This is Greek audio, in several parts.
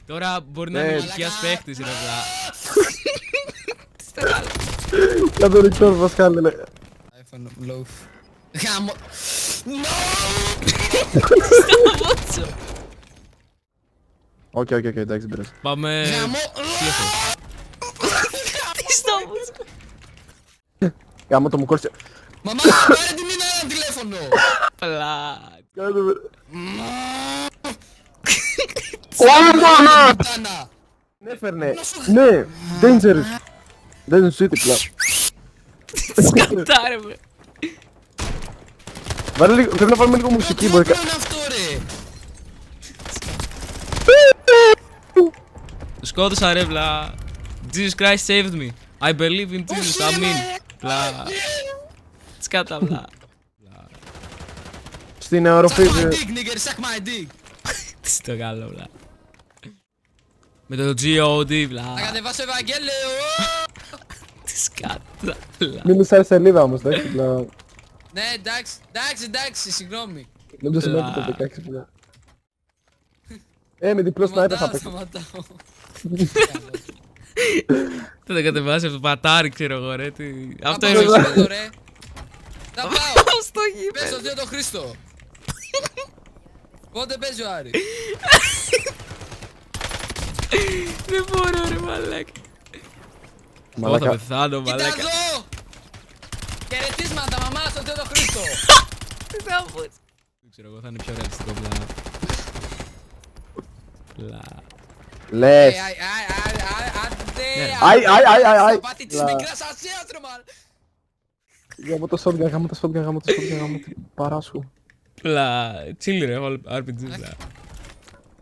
Τώρα μπορεί να είναι ηλικίας παίχτης, ρε βλά. Κάτω ρηκτόρ, Πασχάλη, λέει. iPhone loaf. Γάμο. No! Σταμάτσο. Οκ, εντάξει, μπρες. Πάμε... Γάμο. Τι σταμάτσο. Γάμο το μου κόλλησε. Μαμά, πάρε την Μίνα ένα τηλέφωνο. Πλά. Κάτω με. Πουτάνα. Ναι, φέρνε. Ναι, dangerous. Δεν σου είτε πλά. Σκατά ρε με. Βάλε λίγο, πρέπει να βάλουμε λίγο μουσική, μπορεί Τι είναι αυτό ρε. Το σκότωσα ρε βλά. Jesus Christ saved me. I believe in Jesus, αμήν. Πλά. Σκάτα βλά. στην οροφή. Suck my dick, nigger, suck my dick. Τι στο καλό βλά. Με το G.O.D. βλά. Θα κατεβάσω Ευαγγέλιο. Τι σκάτα βλά. Μην μισάει σελίδα όμως, εντάξει, πλά. Ναι, εντάξει, συγγνώμη. Δεν το σημαίνει το 16 πλά. Με διπλό σνάιπερ θα παίξω. Σταματάω. Θα τα κατεβάσει από το πατάρι, ξέρω εγώ ρε. Αυτό είναι είναι. στο γήπεδο ρε. Θα πάω. Στο Πες γήπεδο. στον Θείο τον Χρήστο. Πότε παίζει ο Άρης. Δεν μπορώ ρε μαλάκα. Εγώ θα Μαλάκα. πεθάνω Κοίτα μαλάκα. εδώ. Χαιρετίσματα μαμά στον Θείο τον Χρήστο. Τι θα πω. Δεν ξέρω εγώ θα είναι πιο ρεαλιστικό πλά. Πλά. Λες. Αι. Πάτη της Μικράς Ασίας ρε μάλλον. Γάμω το shotgun, γάμω το shotgun, γάμω την παράσχου. Πλά. Chill ρε, RPG πλά.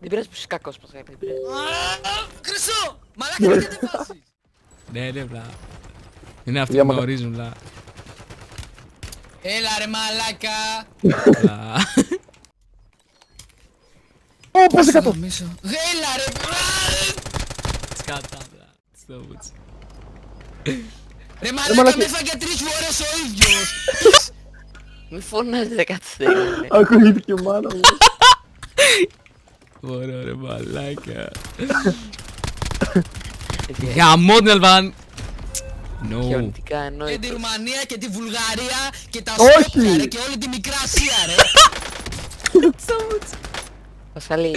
Δεν πειράζει που είσαι κακός, Πασχάλη, δεν πειράζει. Χρυσό! Μαλάκα τι κατεβάσεις. Ναι πλά. Είναι αυτοί Για που με μα- ορίζουν πλά. Έλα ρε μαλάκα. Πλά. Πες 100. Έλα ρε. Σκάτα πλά. Στο πούτσι. Ρε μαλάκα μαλάκα. με έφαγε 3 φορές ο ίδιος. Μη φωνάζετε, κάτσε ρε. Ακούγεται η μάνα μου. Μπορώ ρε μαλάκα. Γαμώ την Αλβάν. No. Χιονιτικά Και εννοείται. τη Ρουμανία και τη Βουλγαρία και τα Όχι. Σκόπια ρε και όλη τη Μικρά Ασία ρε. Πασχάλη,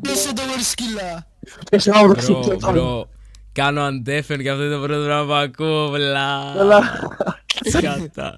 Πέσε το μορσκύλα. Πες ένα άβρο. Μπρο, κάνω αντέφεν και αυτό είναι το πρώτο πράγμα που ακούω, βλά. Καλά. Σκάτα.